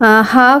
½